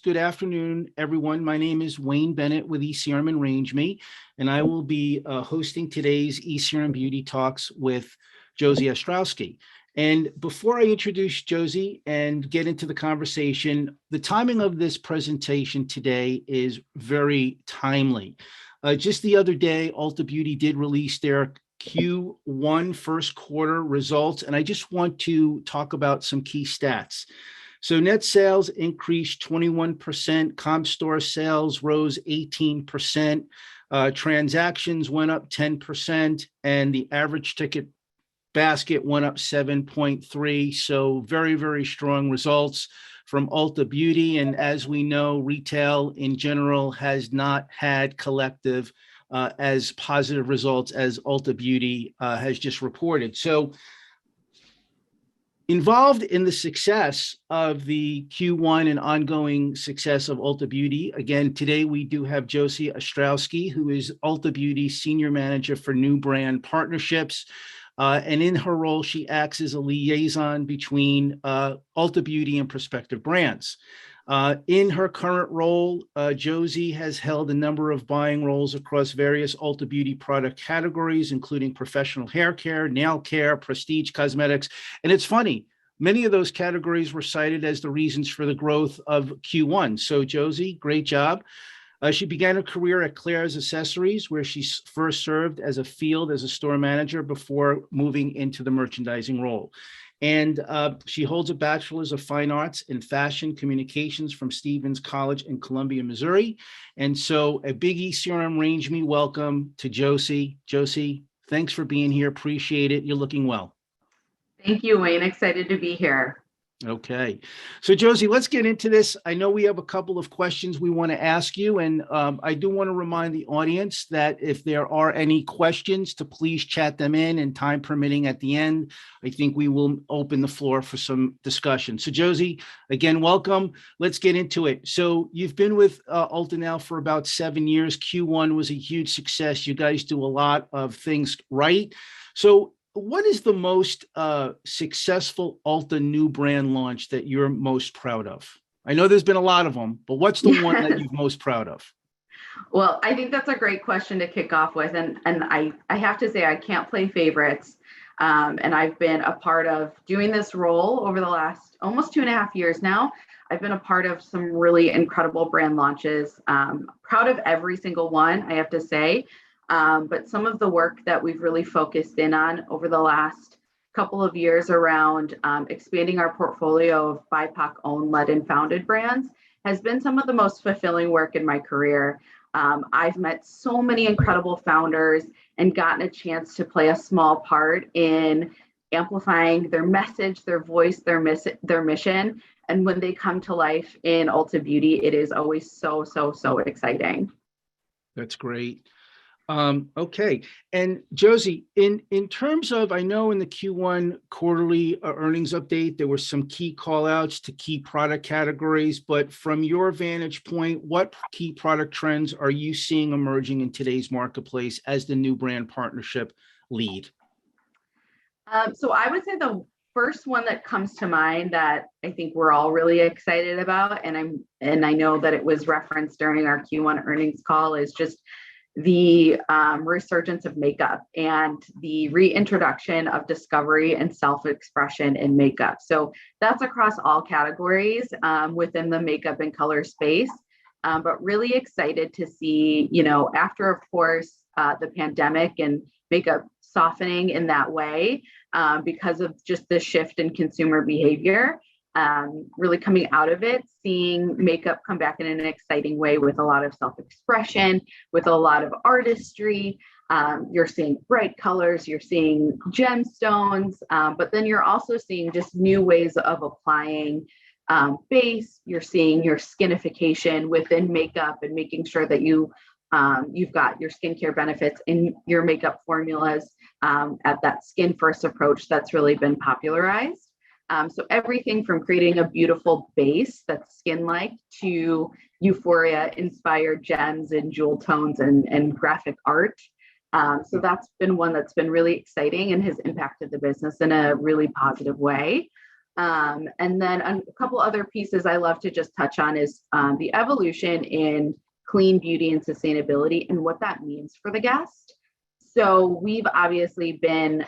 Good afternoon, everyone. My name is Wayne Bennett with ECRM and Range Me, and I will be hosting today's ECRM Beauty Talks with Josie Ostrowski. And before I introduce Josie and get into the conversation, the timing of this presentation today is very timely. Just the other day, Ulta Beauty did release their Q1 first quarter results, and I just want to talk about some key stats. So net sales increased 21%, comp store sales rose 18%, transactions went up 10%, and the average ticket basket went up 7.3. So very, very strong results from Ulta Beauty. And as we know, retail in general has not had collective as positive results as Ulta Beauty has just reported. So involved in the success of the Q1 and ongoing success of Ulta Beauty. Again, today we do have Josie Ostrowski, who is Ulta Beauty's Senior Manager for New Brand Partnerships. And in her role, she acts as a liaison between Ulta Beauty and prospective brands. In her current role, Josie has held a number of buying roles across various Ulta Beauty product categories, including professional hair care, nail care, prestige cosmetics. And it's funny, many of those categories were cited as the reasons for the growth of Q1. So Josie, great job. She began her career at Claire's Accessories, where she first served as a store manager before moving into the merchandising role. And she holds a bachelor's of fine arts in fashion communications from Stevens College in Columbia, Missouri. And so a big ECRM Range Me welcome to Josie. Josie, thanks for being here. Appreciate it. You're looking well. Thank you, Wayne. Excited to be here. Okay. So Josie, let's get into this. I know we have a couple of questions we want to ask you, and I do want to remind the audience that if there are any questions, to please chat them in, and time permitting at the end, I think we will open the floor for some discussion. So Josie, again, welcome. Let's get into it. So you've been with Ulta now for about 7 years. Q1 was a huge success. You guys do a lot of things right. So what is the most successful Ulta new brand launch that you're most proud of? I know there's been a lot of them, but what's the one that you're most proud of? Well, I think that's a great question to kick off with. And I have to say, I can't play favorites. And I've been a part of doing this role over the last almost 2.5 years now. I've been a part of some really incredible brand launches. Proud of every single one, I have to say. But some of the work that we've really focused in on over the last couple of years around expanding our portfolio of BIPOC owned, led, and founded brands has been some of the most fulfilling work in my career. I've met so many incredible founders and gotten a chance to play a small part in amplifying their message, their voice, their mission. And when they come to life in Ulta Beauty, it is always so exciting. That's great. Okay. And Josie, in terms of, I know in the Q1 quarterly earnings update, there were some key call outs to key product categories, but from your vantage point, what key product trends are you seeing emerging in today's marketplace as the new brand partnership lead? So I would say the first one that comes to mind that I think we're all really excited about, and I know that it was referenced during our Q1 earnings call, is just the resurgence of makeup and the reintroduction of discovery and self-expression in makeup. So that's across all categories within the makeup and color space, but really excited to see, after, of course, the pandemic and makeup softening in that way because of just the shift in consumer behavior. Really coming out of it, seeing makeup come back in an exciting way with a lot of self-expression, with a lot of artistry. You're seeing bright colors, you're seeing gemstones, but then you're also seeing just new ways of applying base. You're seeing your skinification within makeup and making sure that you've got your skincare benefits in your makeup formulas at that skin first approach that's really been popularized. So everything from creating a beautiful base that's skin-like to euphoria-inspired gems and jewel tones and graphic art. So that's been one that's been really exciting and has impacted the business in a really positive way. And then a couple other pieces I love to just touch on is the evolution in clean beauty and sustainability and what that means for the guest. So we've obviously been,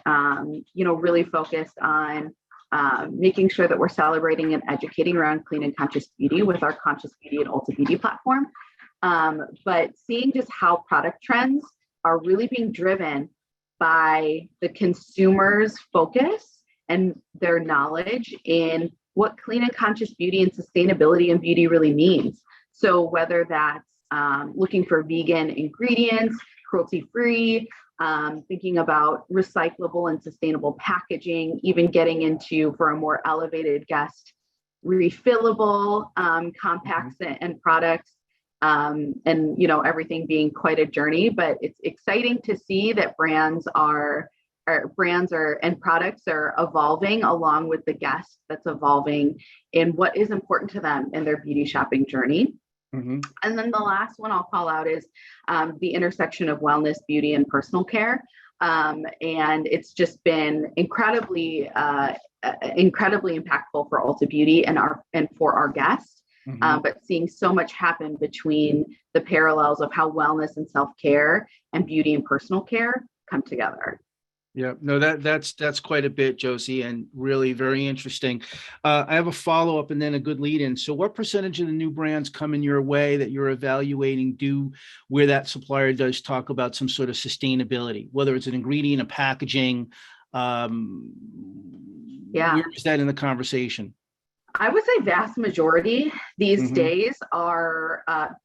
really focused on making sure that we're celebrating and educating around clean and conscious beauty with our Conscious Beauty and Ulta Beauty platform. But seeing just how product trends are really being driven by the consumer's focus and their knowledge in what clean and conscious beauty and sustainability and beauty really means. So whether that's looking for vegan ingredients, cruelty-free, thinking about recyclable and sustainable packaging, even getting into, for a more elevated guest, refillable compacts and products, and everything being quite a journey. But it's exciting to see that brands and products are evolving along with the guest that's evolving in what is important to them in their beauty shopping journey. Mm-hmm. And then the last one I'll call out is the intersection of wellness, beauty, and personal care. And it's just been incredibly impactful for Ulta Beauty and for our guests. Mm-hmm. But seeing so much happen between the parallels of how wellness and self-care and beauty and personal care come together. Yeah, no, that's quite a bit, Josie, and really very interesting. I have a follow-up and then a good lead-in. So what percentage of the new brands coming your way that you're evaluating do where that supplier does talk about some sort of sustainability, whether it's an ingredient, a packaging? Where is that in the conversation? I would say vast majority these days are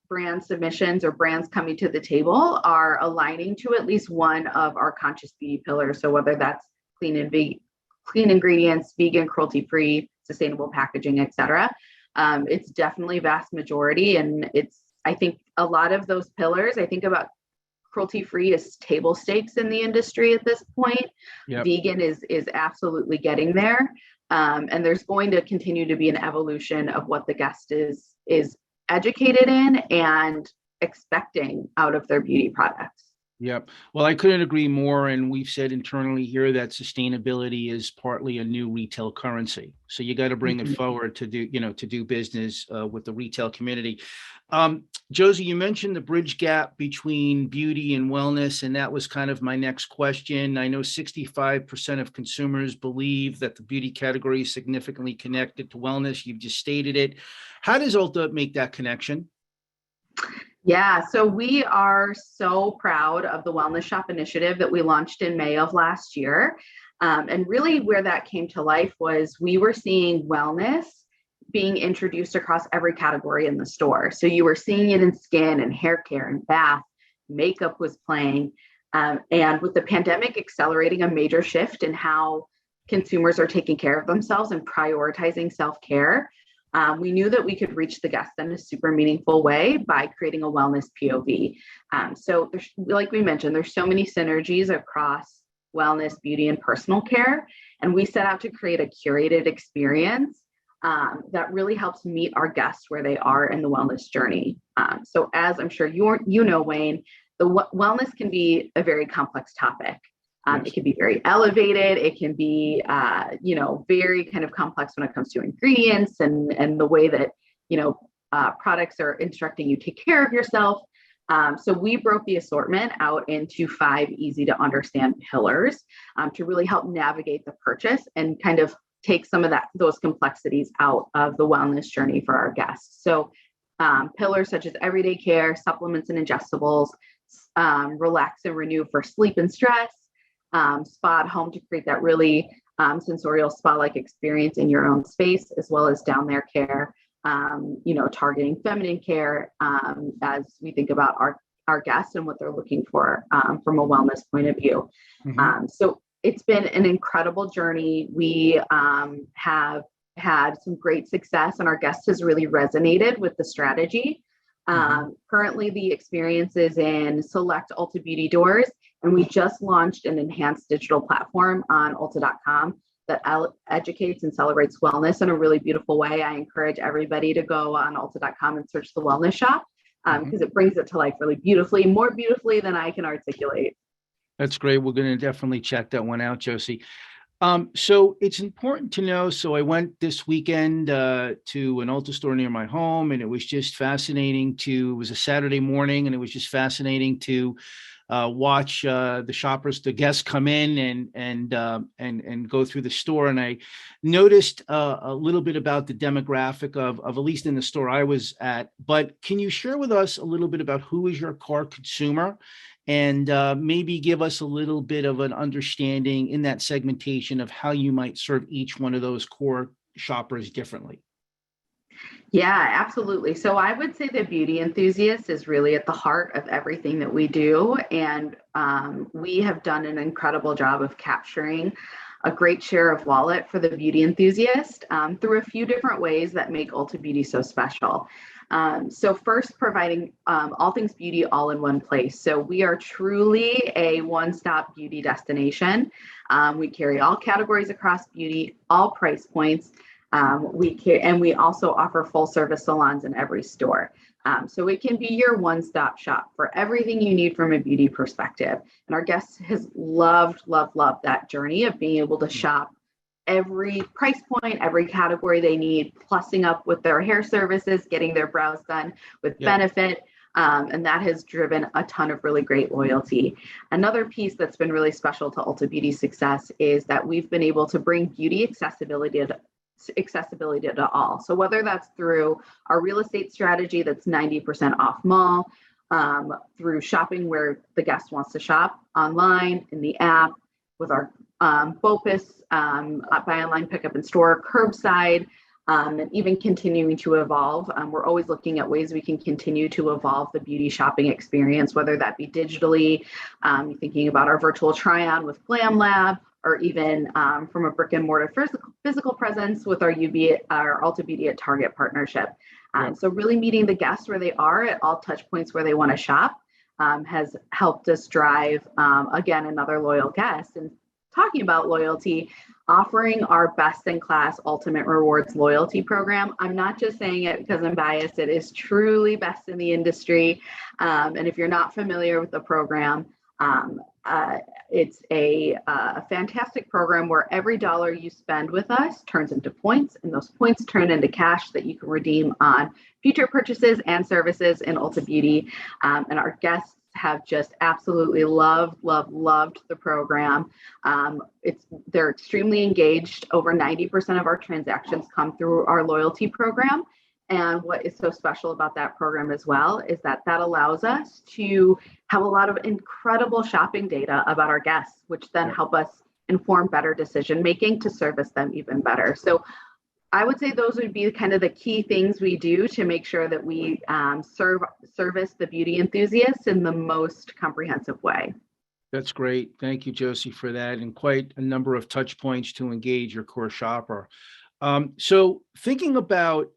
brand submissions or brands coming to the table are aligning to at least one of our conscious beauty pillars. So whether that's clean ingredients, vegan, cruelty-free, sustainable packaging, et cetera. It's definitely vast majority. And I think a lot of those pillars, I think about cruelty-free is table stakes in the industry at this point. Yep. Vegan is absolutely getting there. And there's going to continue to be an evolution of what the guest is educated in and expecting out of their beauty products. Yep. Well, I couldn't agree more. And we've said internally here that sustainability is partly a new retail currency. So you got to bring it forward to do business with the retail community. Josie, you mentioned the bridge gap between beauty and wellness, and that was kind of my next question. I know 65% of consumers believe that the beauty category is significantly connected to wellness. You've just stated it. How does Ulta make that connection? Yeah, so we are so proud of the Wellness Shop initiative that we launched in May of last year. And really where that came to life was we were seeing wellness being introduced across every category in the store. So you were seeing it in skin and hair care and bath, makeup was playing. And with the pandemic accelerating a major shift in how consumers are taking care of themselves and prioritizing self-care, we knew that we could reach the guest in a super meaningful way by creating a wellness POV. So like we mentioned, there's so many synergies across wellness, beauty, and personal care. And we set out to create a curated experience that really helps meet our guests where they are in the wellness journey. So as I'm sure you know, Wayne, the wellness can be a very complex topic. Yes. It can be very elevated. It can be, very kind of complex when it comes to ingredients and the way that, products are instructing you to take care of yourself. So we broke the assortment out into 5 easy to understand pillars to really help navigate the purchase and kind of take some of those complexities out of the wellness journey for our guests. So pillars such as everyday care, supplements and ingestibles, relax and renew for sleep and stress, spa at home to create that really sensorial spa-like experience in your own space, as well as down there care, targeting feminine care as we think about our guests and what they're looking for from a wellness point of view. So it's been an incredible journey. We have had some great success and our guests has really resonated with the strategy. Currently, the experience is in select Ulta Beauty doors, and we just launched an enhanced digital platform on Ulta.com that educates and celebrates wellness in a really beautiful way. I encourage everybody to go on Ulta.com and search the Wellness Shop because it brings it to life really beautifully, more beautifully than I can articulate. That's great. We're going to definitely check that one out, Josie. So it's important to know. So I went this weekend to an Ulta store near my home, and it was just fascinating it was a Saturday morning, and it was just fascinating to watch the shoppers, the guests come in and go through the store. And I noticed a little bit about the demographic of at least in the store I was at. But can you share with us a little bit about who is your core consumer? And maybe give us a little bit of an understanding in that segmentation of how you might serve each one of those core shoppers differently. Yeah, absolutely. So I would say the beauty enthusiast is really at the heart of everything that we do. And we have done an incredible job of capturing a great share of wallet for the beauty enthusiast through a few different ways that make Ulta Beauty so special. So first, providing all things beauty all in one place. So we are truly a one-stop beauty destination. We carry all categories across beauty, all price points. And we also offer full service salons in every store. So it can be your one-stop shop for everything you need from a beauty perspective. And our guests has loved that journey of being able to shop every price point, every category they need, plussing up with their hair services, getting their brows done with Yeah. benefit. And that has driven a ton of really great loyalty. Another piece that's been really special to Ulta Beauty's success is that we've been able to bring beauty accessibility to all. So whether that's through our real estate strategy that's 90% off mall, through shopping where the guest wants to shop online, in the app, with our BOPIS, buy online, pick up in store, curbside, and even continuing to evolve. We're always looking at ways we can continue to evolve the beauty shopping experience, whether that be digitally, thinking about our virtual try-on with Glam Lab, or even from a brick and mortar physical presence with our Ulta Beauty at Target partnership. So really meeting the guests where they are at all touch points where they want to shop has helped us drive, again, another loyal guest. And talking about loyalty, offering our best in class Ultimate Rewards loyalty program. I'm not just saying it because I'm biased. It is truly best in the industry. And if you're not familiar with the program, it's a fantastic program where every dollar you spend with us turns into points, and those points turn into cash that you can redeem on future purchases and services in Ulta Beauty. And our guests have just absolutely loved the program. They're extremely engaged. Over 90% of our transactions come through our loyalty program. And what is so special about that program as well is that allows us to have a lot of incredible shopping data about our guests, which then help us inform better decision making to service them even better. So I would say those would be kind of the key things we do to make sure that we service the beauty enthusiasts in the most comprehensive way. That's great. Thank you, Josie, for that, and quite a number of touch points to engage your core shopper. So thinking about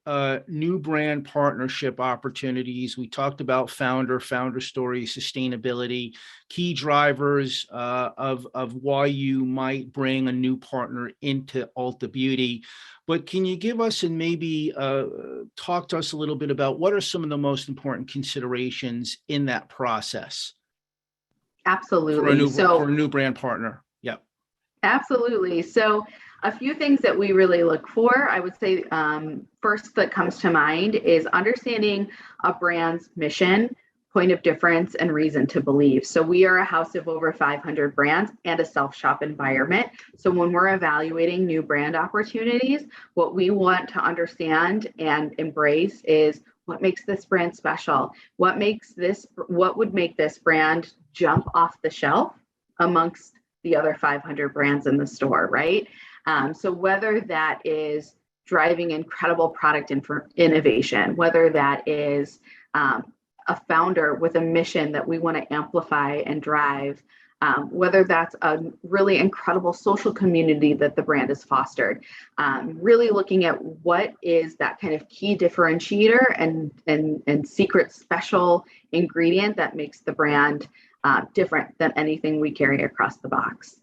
new brand partnership opportunities, we talked about founder story, sustainability, key drivers of why you might bring a new partner into Ulta Beauty. But can you give us and maybe talk to us a little bit about what are some of the most important considerations in that process? Absolutely. For a new brand partner? Yeah. Absolutely. So a few things that we really look for, I would say first that comes to mind is understanding a brand's mission, point of difference, and reason to believe. So we are a house of over 500 brands and a self-shop environment. So when we're evaluating new brand opportunities, what we want to understand and embrace is what makes this brand special? What would make this brand jump off the shelf amongst the other 500 brands in the store, right? So whether that is driving incredible product innovation, whether that is a founder with a mission that we want to amplify and drive, whether that's a really incredible social community that the brand has fostered, really looking at what is that kind of key differentiator and secret special ingredient that makes the brand different than anything we carry across the box.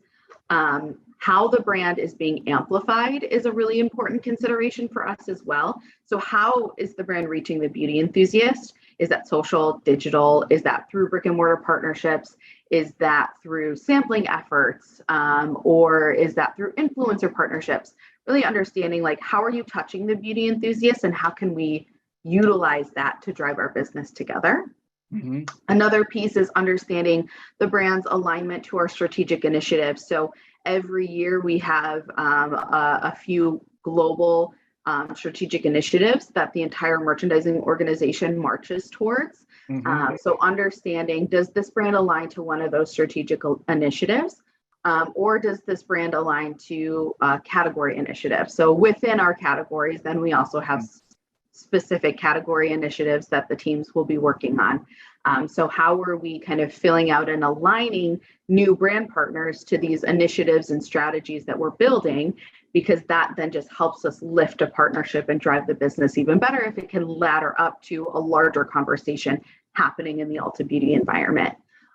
How the brand is being amplified is a really important consideration for us as well. So how is the brand reaching the beauty enthusiast? Is that social, digital? Is that through brick and mortar partnerships? Is that through sampling efforts? Or is that through influencer partnerships? Really understanding like, how are you touching the beauty enthusiasts and how can we utilize that to drive our business together? Mm-hmm. Another piece is understanding the brand's alignment to our strategic initiatives. So every year we have a few global strategic initiatives that the entire merchandising organization marches towards. Mm-hmm. So understanding, does this brand align to one of those strategic initiatives? Or does this brand align to category initiatives? So within our categories, then we also have specific category initiatives that the teams will be working on. So how are we kind of filling out and aligning new brand partners to these initiatives and strategies that we're building? Because that then just helps us lift a partnership and drive the business even better if it can ladder up to a larger conversation happening in the Ulta Beauty environment.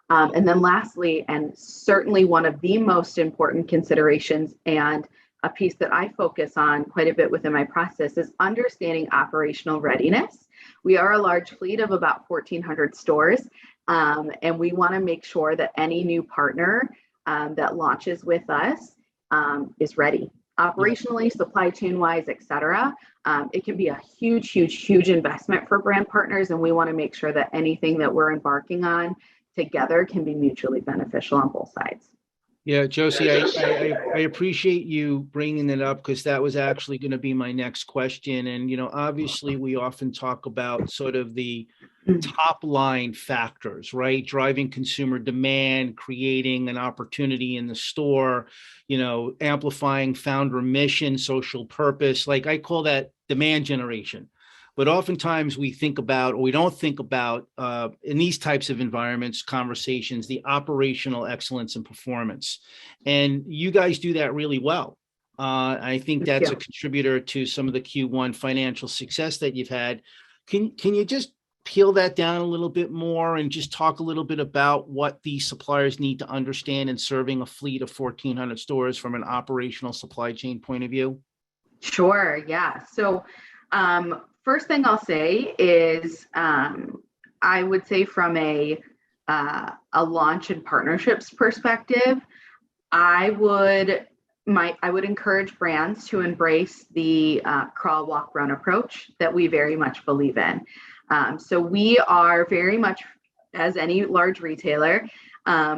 And then lastly, and certainly one of the most important considerations and a piece that I focus on quite a bit within my process is understanding operational readiness. We are a large fleet of about 1,400 stores, and we want to make sure that any new partner that launches with us is ready. Operationally, supply chain wise, et cetera. It can be a huge, huge, huge investment for brand partners, and we want to make sure that anything that we're embarking on together can be mutually beneficial on both sides. Yeah, Josie, I appreciate you bringing it up because that was actually going to be my next question. And, obviously we often talk about sort of the top line factors, right? Driving consumer demand, creating an opportunity in the store, amplifying founder mission, social purpose. Like I call that demand generation. But oftentimes we think about, or we don't think about in these types of environments, conversations, the operational excellence and performance. And you guys do that really well. I think that's a contributor to some of the Q1 financial success that you've had. Can you just peel that down a little bit more and just talk a little bit about what the suppliers need to understand in serving a fleet of 1,400 stores from an operational supply chain point of view? Sure. Yeah. So, first thing I'll say is, I would say from a launch and partnerships perspective, I would encourage brands to embrace the crawl, walk, run approach that we very much believe in. So we are very much, as any large retailer,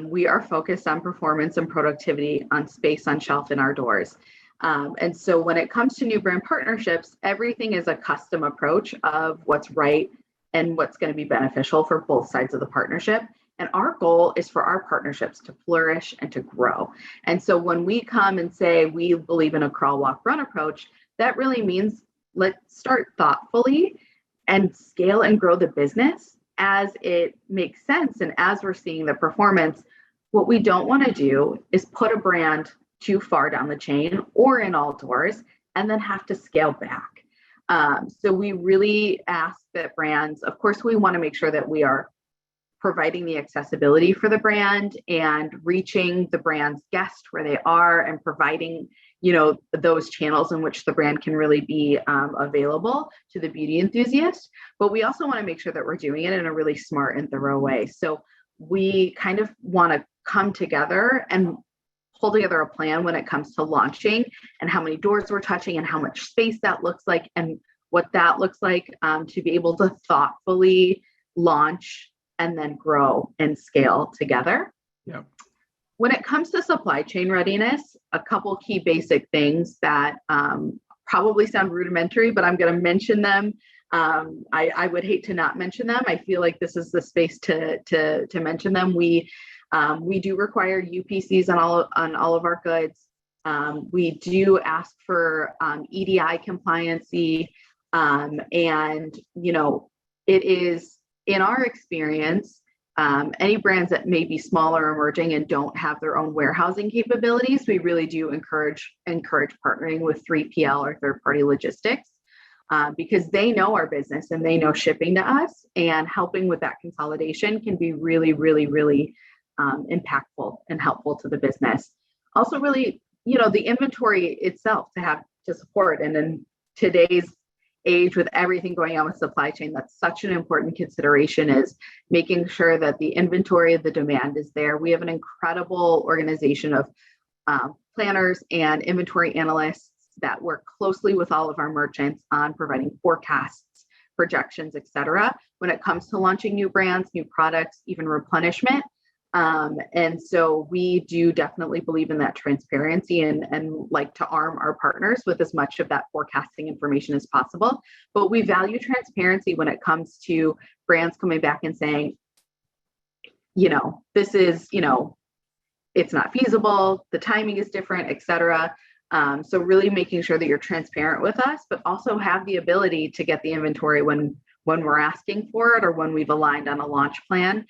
we are focused on performance and productivity on space on shelf in our doors. And so when it comes to new brand partnerships, everything is a custom approach of what's right and what's going to be beneficial for both sides of the partnership. And our goal is for our partnerships to flourish and to grow. And so when we come and say we believe in a crawl, walk, run approach, that really means let's start thoughtfully and scale and grow the business as it makes sense. And as we're seeing the performance, what we don't want to do is put a brand too far down the chain or in all doors and then have to scale back. So we really ask that brands, of course, we want to make sure that we are providing the accessibility for the brand and reaching the brand's guest where they are and providing, those channels in which the brand can really be available to the beauty enthusiast. But we also want to make sure that we're doing it in a really smart and thorough way. So we kind of want to come together and pull together a plan when it comes to launching and how many doors we're touching and how much space that looks like and what that looks like to be able to thoughtfully launch and then grow and scale together. Yeah. When it comes to supply chain readiness, a couple key basic things that probably sound rudimentary, but I'm going to mention them. I would hate to not mention them. I feel like this is the space to mention them. We do require UPCs on all of our goods. We do ask for EDI compliancy, and it is in our experience, any brands that may be smaller, emerging, and don't have their own warehousing capabilities, we really do encourage partnering with 3PL or third-party logistics. Because they know our business and they know shipping to us, and helping with that consolidation can be really, really, really impactful and helpful to the business. Also, really, the inventory itself to support. And in today's age, with everything going on with supply chain, that's such an important consideration, is making sure that the inventory of the demand is there. We have an incredible organization of planners and inventory analysts that work closely with all of our merchants on providing forecasts, projections, et cetera, when it comes to launching new brands, new products, even replenishment. And so we do definitely believe in that transparency and like to arm our partners with as much of that forecasting information as possible. But we value transparency when it comes to brands coming back and saying, this is, it's not feasible, the timing is different, et cetera. So really making sure that you're transparent with us, but also have the ability to get the inventory when we're asking for it or when we've aligned on a launch plan.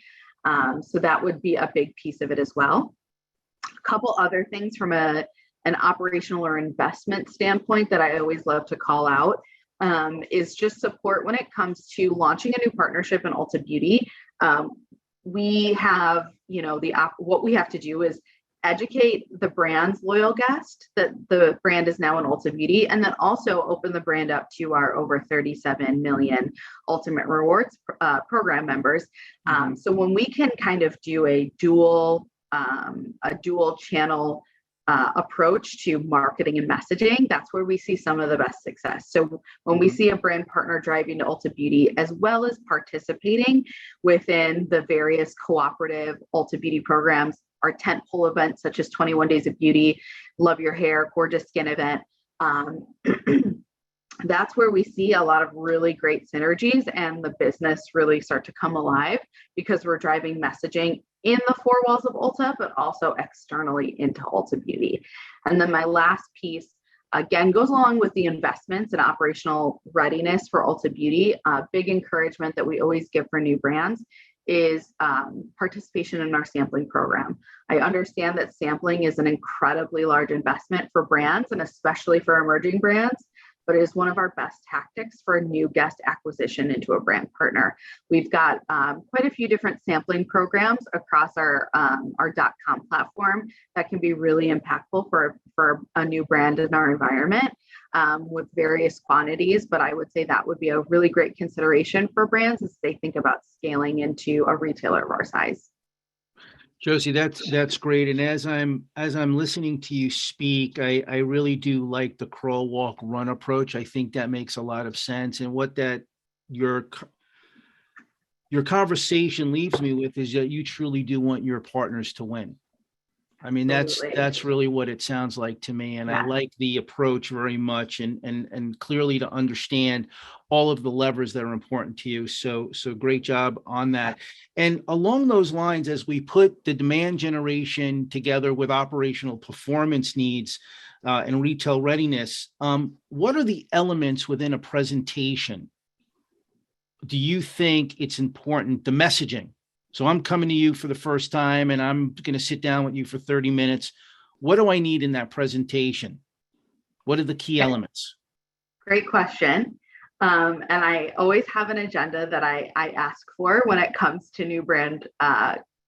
So that would be a big piece of it as well. A couple other things from an operational or investment standpoint that I always love to call out is just support when it comes to launching a new partnership in Ulta Beauty. We have, what we have to do is educate the brand's loyal guest that the brand is now in Ulta Beauty, and then also open the brand up to our over 37 million Ultimate Rewards program members. So when we can kind of do a dual channel approach to marketing and messaging, that's where we see some of the best success. So when we see a brand partner driving to Ulta Beauty, as well as participating within the various cooperative Ulta Beauty programs, our tentpole events such as 21 Days of Beauty, Love Your Hair, Gorgeous Skin event, that's where we see a lot of really great synergies and the business really start to come alive, because we're driving messaging in the four walls of Ulta, but also externally into Ulta Beauty. And then my last piece, again, goes along with the investments and operational readiness for Ulta Beauty. A big encouragement that we always give for new brands is participation in our sampling program. I understand that sampling is an incredibly large investment for brands and especially for emerging brands, but it is one of our best tactics for a new guest acquisition into a brand partner. We've got quite a few different sampling programs across our .com platform that can be really impactful for a new brand in our environment with various quantities. But I would say that would be a really great consideration for brands as they think about scaling into a retailer of our size. Josie, that's great. And as I'm listening to you speak, I really do like the crawl, walk, run approach. I think that makes a lot of sense. And what that your conversation leaves me with is that you truly do want your partners to win. I mean, that's really what it sounds like to me. And yeah. I like the approach very much and clearly to understand all of the levers that are important to you. So great job on that. And along those lines, as we put the demand generation together with operational performance needs and retail readiness, what are the elements within a presentation do you think it's important, the messaging? So I'm coming to you for the first time and I'm going to sit down with you for 30 minutes. What do I need in that presentation? What are the key elements? Great question. And I always have an agenda that I ask for when it comes to new brand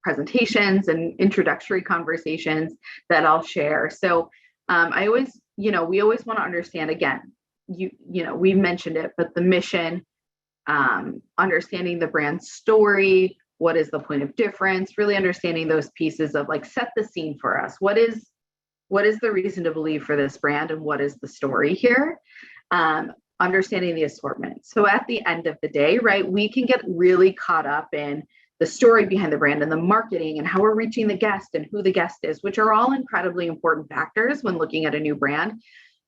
presentations and introductory conversations that I'll share. So I always, we always want to understand, again, we mentioned it, but the mission, understanding the brand story, what is the point of difference, really understanding those pieces of like, set the scene for us. What is the reason to believe for this brand and what is the story here? Understanding the assortment. So at the end of the day, right, we can get really caught up in the story behind the brand and the marketing and how we're reaching the guest and who the guest is, which are all incredibly important factors when looking at a new brand.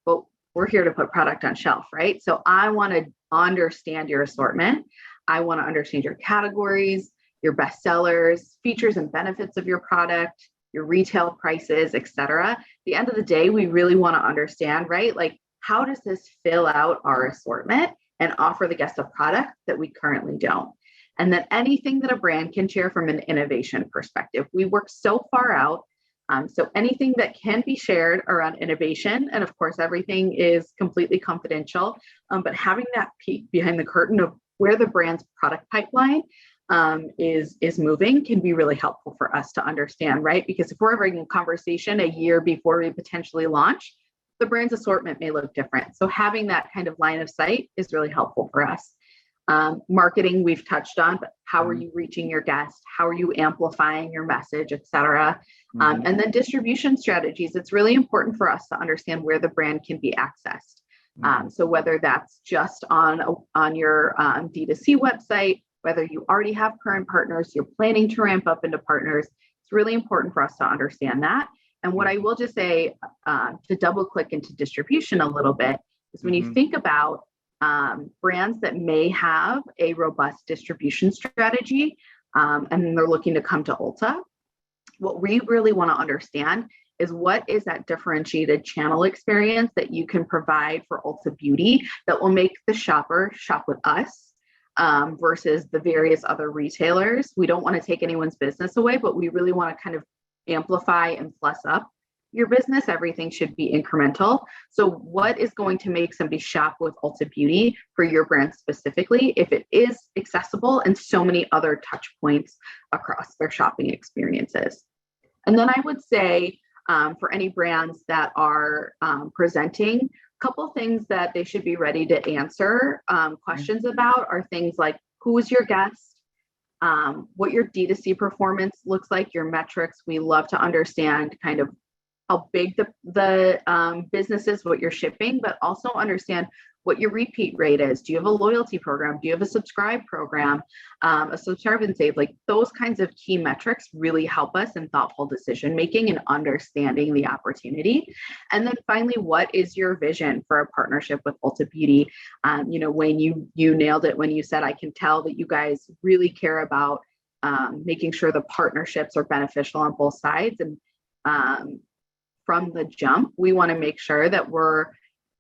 But we're here to put product on shelf, right? So I want to understand your assortment. I want to understand your categories, your best sellers, features and benefits of your product, your retail prices, et cetera. At the end of the day, we really want to understand, right? Like, how does this fill out our assortment and offer the guest a product that we currently don't? And then anything that a brand can share from an innovation perspective. We work so far out. So anything that can be shared around innovation, and of course, everything is completely confidential, but having that peek behind the curtain of where the brand's product pipeline is moving can be really helpful for us to understand, right? Because if we're having a conversation a year before we potentially launch, the brand's assortment may look different. So having that kind of line of sight is really helpful for us. Marketing, we've touched on, but how are you reaching your guests? How are you amplifying your message, et cetera? And then distribution strategies. It's really important for us to understand where the brand can be accessed. So whether that's just on your D2C website, whether you already have current partners, you're planning to ramp up into partners, it's really important for us to understand that. And what I will just say, to double click into distribution a little bit, is when you think about brands that may have a robust distribution strategy and they're looking to come to Ulta, what we really want to understand is what is that differentiated channel experience that you can provide for Ulta Beauty that will make the shopper shop with us versus the various other retailers. We don't want to take anyone's business away, but we really want to kind of amplify and plus up your business. Everything should be incremental. So what is going to make somebody shop with Ulta Beauty for your brand specifically, if it is accessible and so many other touch points across their shopping experiences? And then I would say for any brands that are presenting, a couple things that they should be ready to answer questions about are things like, who is your guest? What your D2C performance looks like, your metrics. We love to understand kind of how big the business is, what you're shipping, but also understand what your repeat rate is. Do you have a loyalty program? Do you have a subscribe program, a subscribe and save? Like those kinds of key metrics really help us in thoughtful decision making and understanding the opportunity. And then finally, what is your vision for a partnership with Ulta Beauty? When you nailed it when you said, I can tell that you guys really care about making sure the partnerships are beneficial on both sides. And from the jump, we want to make sure that we're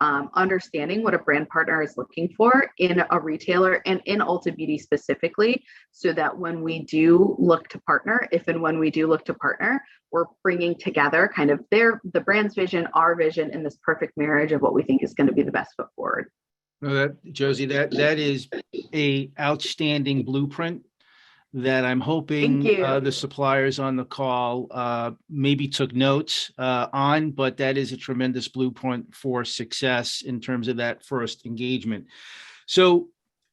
understanding what a brand partner is looking for in a retailer and in Ulta Beauty specifically, so that when we do look to partner, if and when we do look to partner, we're bringing together kind of the brand's vision, our vision, in this perfect marriage of what we think is going to be the best foot forward. No, Josie, that is a outstanding blueprint that I'm hoping the suppliers on the call maybe took notes on, but that is a tremendous blueprint for success in terms of that first engagement. So,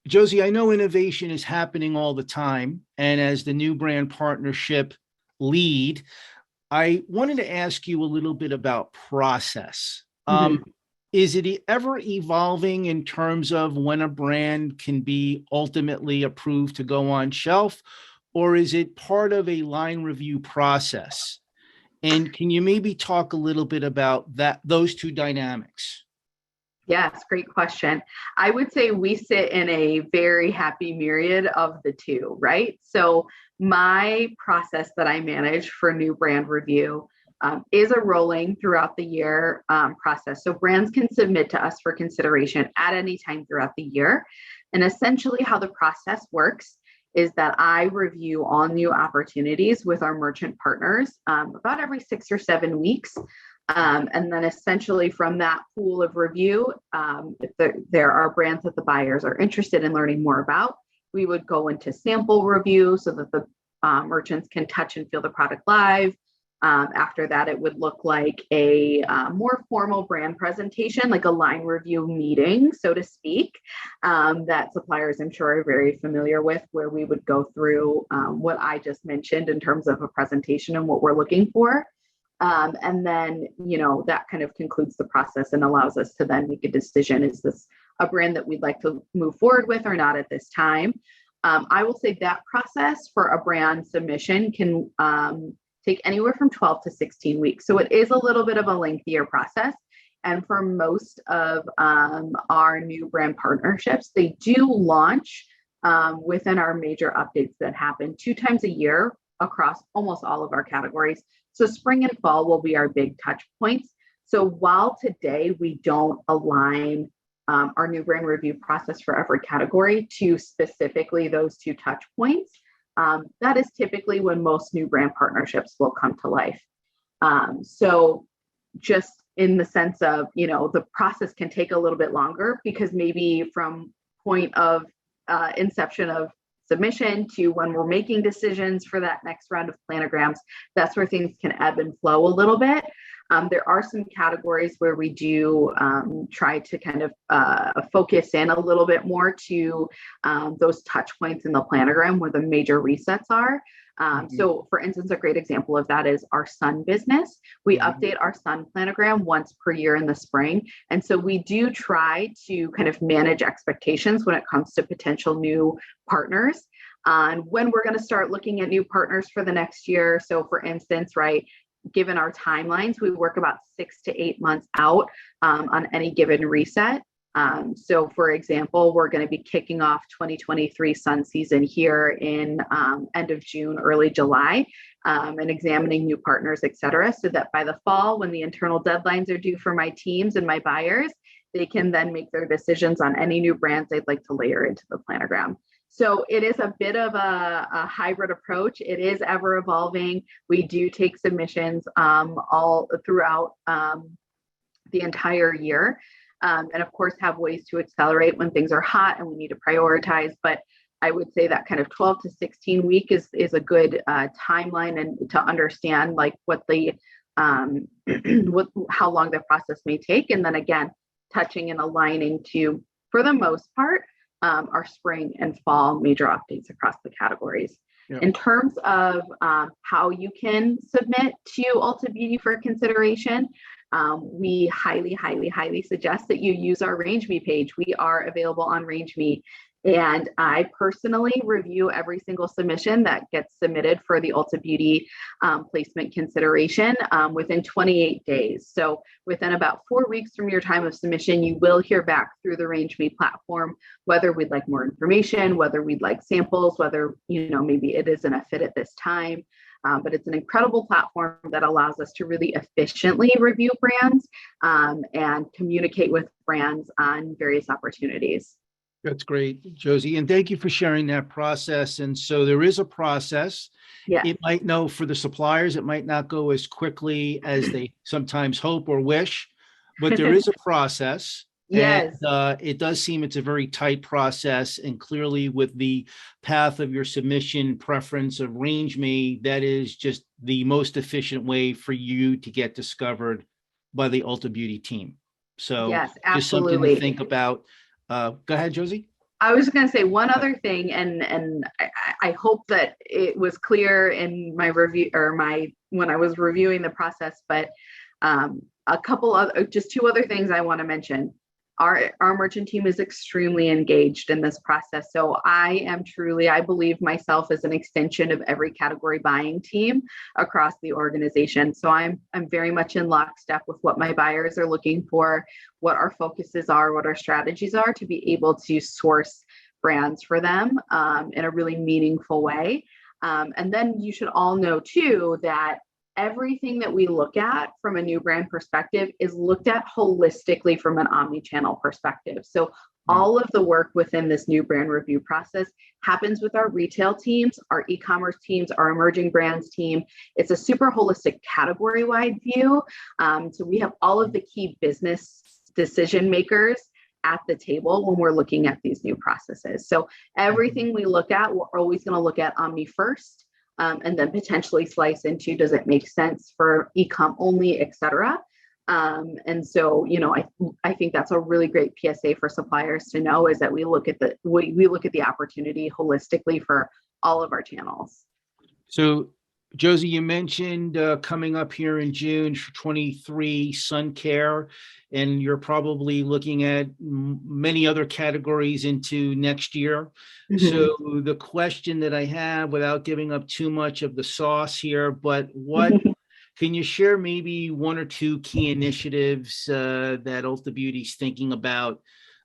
Josie, I know innovation is happening all the time, and as the new brand partnership lead, I wanted to ask you a little bit about process. Is it ever evolving in terms of when a brand can be ultimately approved to go on shelf, or is it part of a line review process? And can you maybe talk a little bit about those two dynamics? Yes, great question. I would say we sit in a very happy myriad of the two, right? So my process that I manage for new brand review is a rolling throughout the year process. So brands can submit to us for consideration at any time throughout the year. And essentially how the process works is that I review all new opportunities with our merchant partners about every 6 or 7 weeks. And then essentially from that pool of review, if there are brands that the buyers are interested in learning more about, we would go into sample review so that the merchants can touch and feel the product live. After that, it would look like a more formal brand presentation, like a line review meeting, so to speak, that suppliers, I'm sure, are very familiar with, where we would go through what I just mentioned in terms of a presentation and what we're looking for. And then, that kind of concludes the process and allows us to then make a decision. Is this a brand that we'd like to move forward with or not at this time? I will say that process for a brand submission can take anywhere from 12 to 16 weeks. So it is a little bit of a lengthier process. And for most of our new brand partnerships, they do launch within our major updates that happen 2 times a year across almost all of our categories. So spring and fall will be our big touch points. So while today we don't align our new brand review process for every category to specifically those 2 touch points, that is typically when most new brand partnerships will come to life. So just in the sense of, the process can take a little bit longer because maybe from point of inception of submission to when we're making decisions for that next round of planograms, that's where things can ebb and flow a little bit. There are some categories where we do try to kind of focus in a little bit more to those touch points in the planogram where the major resets are. So for instance, a great example of that is our sun business. We update our sun planogram once per year in the spring. And so we do try to kind of manage expectations when it comes to potential new partners on when we're going to start looking at new partners for the next year. So for instance, right, given our timelines, we work about 6 to 8 months out on any given reset. So for example, we're going to be kicking off 2023 sun season here in end of June, early July, and examining new partners, et cetera, so that by the fall, when the internal deadlines are due for my teams and my buyers, they can then make their decisions on any new brands they'd like to layer into the planogram. So it is a bit of a hybrid approach. It is ever evolving. We do take submissions all throughout the entire year. And of course, have ways to accelerate when things are hot and we need to prioritize. But I would say that kind of 12 to 16 week is a good timeline, and to understand like what the how long the process may take. And then again, touching and aligning to, for the most part, our spring and fall major updates across the categories. Yep. In terms of how you can submit to Ulta Beauty for consideration, we highly suggest that you use our RangeMe page. We are available on RangeMe, and I personally review every single submission that gets submitted for the Ulta Beauty placement consideration within 28 days. So within about 4 weeks from your time of submission, you will hear back through the RangeMe platform whether we'd like more information, whether we'd like samples, whether maybe it isn't a fit at this time. But it's an incredible platform that allows us to really efficiently review brands and communicate with brands on various opportunities. That's great, Josie. And thank you for sharing that process. And so there is a process. Yeah. It might for the suppliers, it might not go as quickly as they sometimes hope or wish, but there is a process. Yes. And it does seem it's a very tight process. And clearly with the path of your submission preference of RangeMe, that is just the most efficient way for you to get discovered by the Ulta Beauty team. So yes, absolutely. Just something to think about. Go ahead, Josie. I was going to say one other thing, and I hope that it was clear in my review or when I was reviewing the process, but just 2 other things I want to mention. Our merchant team is extremely engaged in this process. So I believe myself as an extension of every category buying team across the organization. So I'm very much in lockstep with what my buyers are looking for, what our focuses are, what our strategies are to be able to source brands for them in a really meaningful way. And then you should all know too that everything that we look at from a new brand perspective is looked at holistically from an omni-channel perspective. So all of the work within this new brand review process happens with our retail teams, our e-commerce teams, our emerging brands team. It's a super holistic category-wide view. So we have all of the key business decision makers at the table when we're looking at these new processes. So everything we look at, we're always going to look at omni first. And then potentially slice into, does it make sense for e-com only, et cetera. And so, I think that's a really great PSA for suppliers to know, is that we look at the opportunity holistically for all of our channels. So Josie, you mentioned coming up here in June for 23 sun care, and you're probably looking at many other categories into next year. Mm-hmm. So the question that I have, without giving up too much of the sauce here, but what can you share maybe 1 or 2 key initiatives that Ulta Beauty's thinking about?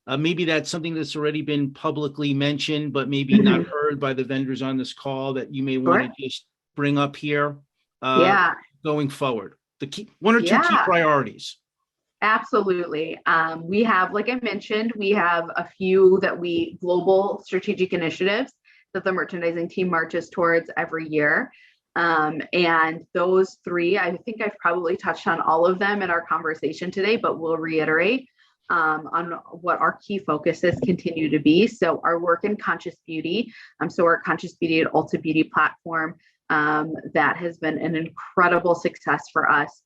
Maybe that's something that's already been publicly mentioned, but maybe not heard by the vendors on this call that you may want to just bring up here going forward. The key 1 or 2 key priorities. Absolutely. We have, like I mentioned, we have a few global strategic initiatives that the merchandising team marches towards every year. And those 3, I think I've probably touched on all of them in our conversation today, but we'll reiterate on what our key focuses continue to be. So our work in conscious beauty. So our conscious beauty at Ulta Beauty platform, that has been an incredible success for us.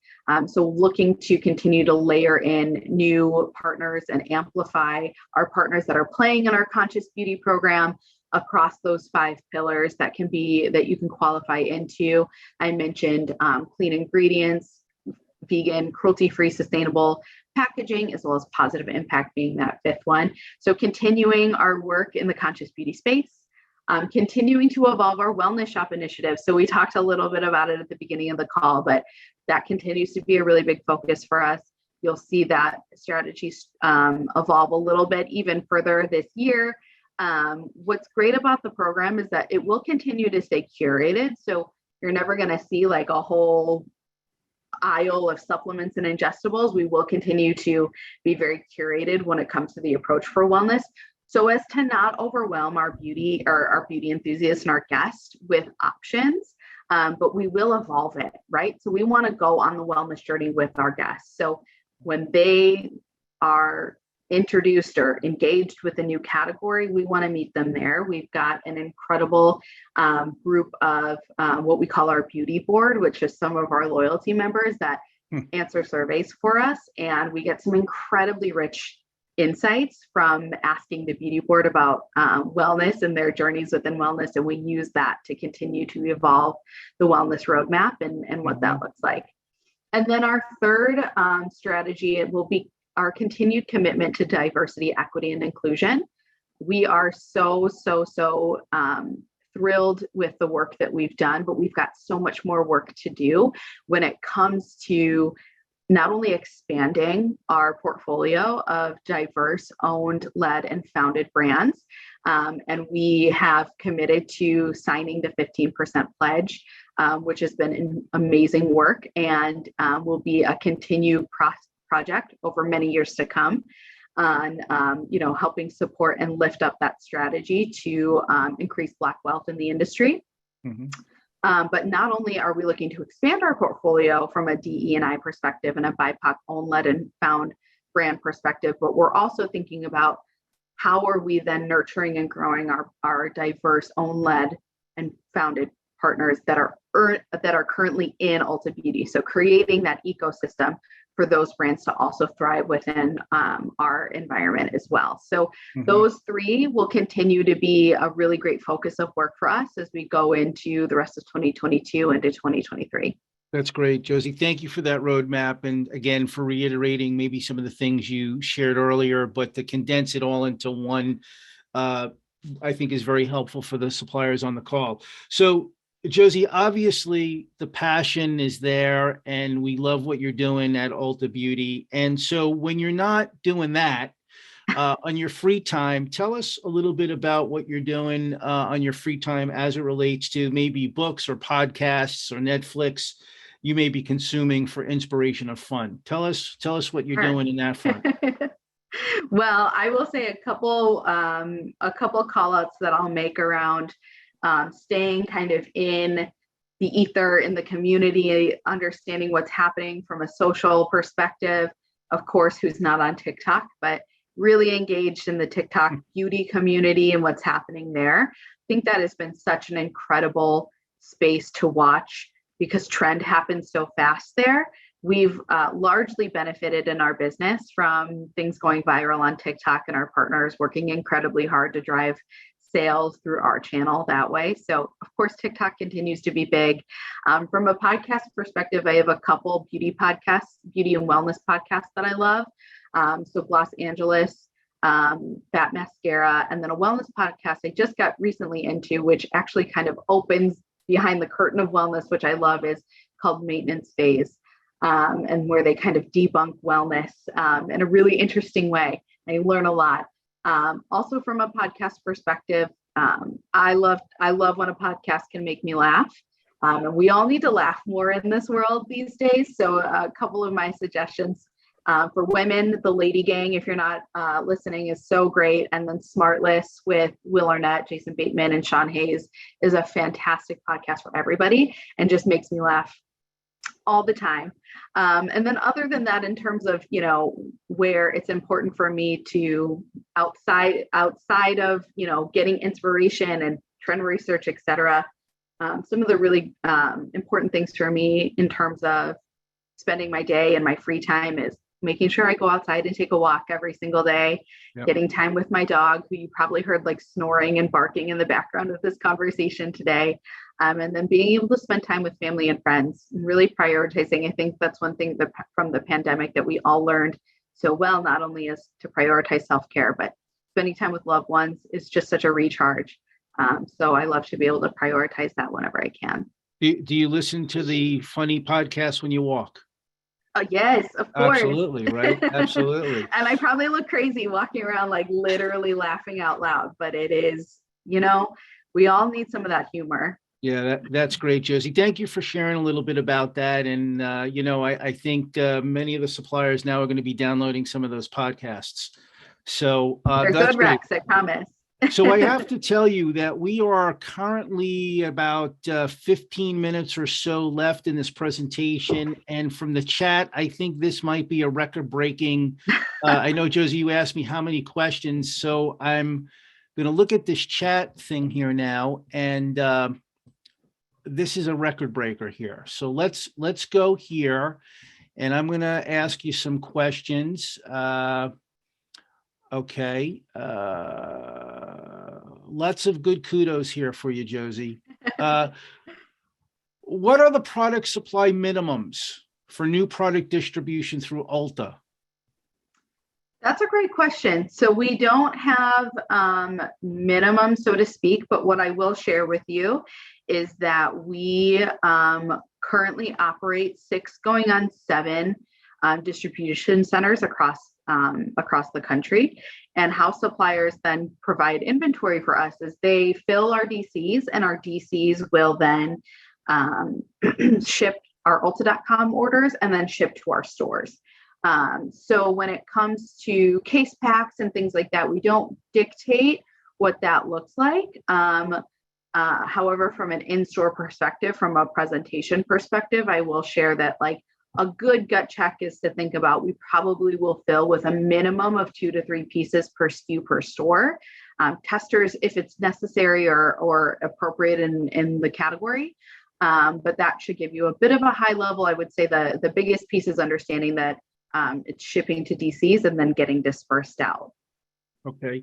So looking to continue to layer in new partners and amplify our partners that are playing in our conscious beauty program across those 5 pillars that you can qualify into. I mentioned clean ingredients, vegan, cruelty-free, sustainable packaging, as well as positive impact being that 5th one. So continuing our work in the conscious beauty space, continuing to evolve our wellness shop initiative. So we talked a little bit about it at the beginning of the call, but that continues to be a really big focus for us. You'll see that strategies evolve a little bit even further this year. What's great about the program is that it will continue to stay curated. So you're never going to see like a whole aisle of supplements and ingestibles. We will continue to be very curated when it comes to the approach for wellness, so as to not overwhelm our beauty enthusiasts and our guests with options. But we will evolve it, right? So we want to go on the wellness journey with our guests. So when they are introduced or engaged with a new category, we want to meet them there. We've got an incredible group of what we call our beauty board, which is some of our loyalty members that answer surveys for us. And we get some incredibly rich insights from asking the beauty board about wellness and their journeys within wellness. And we use that to continue to evolve the wellness roadmap and what that looks like. And then our third strategy will be our continued commitment to diversity, equity, and inclusion. We are so thrilled with the work that we've done, but we've got so much more work to do when it comes to not only expanding our portfolio of diverse, owned, led, and founded brands. And we have committed to signing the 15% pledge, which has been an amazing work and will be a continued project over many years to come on, helping support and lift up that strategy to increase Black wealth in the industry. Mm-hmm. But not only are we looking to expand our portfolio from a DE&I perspective and a BIPOC owned, led, and found brand perspective, but we're also thinking about how are we then nurturing and growing our diverse owned, led, and founded partners that are currently in Ulta Beauty. So creating that ecosystem for those brands to also thrive within our environment as well. So those 3 will continue to be a really great focus of work for us as we go into the rest of 2022 into 2023. That's great, Josie. Thank you for that roadmap. And again, for reiterating maybe some of the things you shared earlier, but to condense it all into one, I think is very helpful for the suppliers on the call. So Josie, obviously the passion is there and we love what you're doing at Ulta Beauty. And so when you're not doing that on your free time, tell us a little bit about what you're doing on your free time as it relates to maybe books or podcasts or Netflix you may be consuming for inspiration or fun. Tell us what you're doing in that front. Well, I will say a couple call outs that I'll make around staying kind of in the ether, in the community, understanding what's happening from a social perspective. Of course, who's not on TikTok, but really engaged in the TikTok beauty community and what's happening there. I think that has been such an incredible space to watch because trend happens so fast there. We've largely benefited in our business from things going viral on TikTok and our partners working incredibly hard to drive sales through our channel that way. So of course, TikTok continues to be big. From a podcast perspective, I have a couple beauty and wellness podcasts that I love. So Los Angeles, Fat Mascara, and then a wellness podcast I just got recently into, which actually kind of opens behind the curtain of wellness, which I love, is called Maintenance Phase. And where they kind of debunk wellness in a really interesting way. I learn a lot. Also from a podcast perspective, I love when a podcast can make me laugh. And we all need to laugh more in this world these days. So a couple of my suggestions for women, The Lady Gang, if you're not listening, is so great. And then Smartless with Will Arnett, Jason Bateman, and Sean Hayes is a fantastic podcast for everybody and just makes me laugh all the time. And then other than that, in terms of, where it's important for me to outside of, getting inspiration and trend research, et cetera, some of the really important things for me in terms of spending my day and my free time is making sure I go outside and take a walk every single day, getting time with my dog, who you probably heard like snoring and barking in the background of this conversation today. And then being able to spend time with family and friends, really prioritizing. I think that's one thing that from the pandemic that we all learned so well, not only is to prioritize self-care, but spending time with loved ones is just such a recharge. So I love to be able to prioritize that whenever I can. Do you listen to the funny podcast when you walk? Yes, of course. Absolutely, right? Absolutely. And I probably look crazy walking around like literally laughing out loud, but it is, we all need some of that humor. Yeah, that's great, Josie. Thank you for sharing a little bit about that. And, I think many of the suppliers now are going to be downloading some of those podcasts. So they're that's good great. Rex, I promise. So I have to tell you that we are currently about 15 minutes or so left in this presentation. And from the chat, I think this might be a record-breaking. I know, Josie, you asked me how many questions. So I'm going to look at this chat thing here now. And this is a record breaker here. So let's go here. And I'm going to ask you some questions. Okay. Lots of good kudos here for you, Josie. What are the product supply minimums for new product distribution through Ulta? That's a great question. So we don't have minimum, so to speak, but what I will share with you is that we currently operate 6 going on 7 distribution centers across the country. And how suppliers then provide inventory for us is they fill our DCs, and our DCs will then ship our Ulta.com orders and then ship to our stores. So when it comes to case packs and things like that, we don't dictate what that looks like. However, from an in-store perspective, from a presentation perspective, I will share that like a good gut check is to think about, we probably will fill with a minimum of 2 to 3 pieces per SKU per store. Testers, if it's necessary or appropriate in the category. But that should give you a bit of a high level. I would say the biggest piece is understanding that it's shipping to DCs and then getting dispersed out. Okay.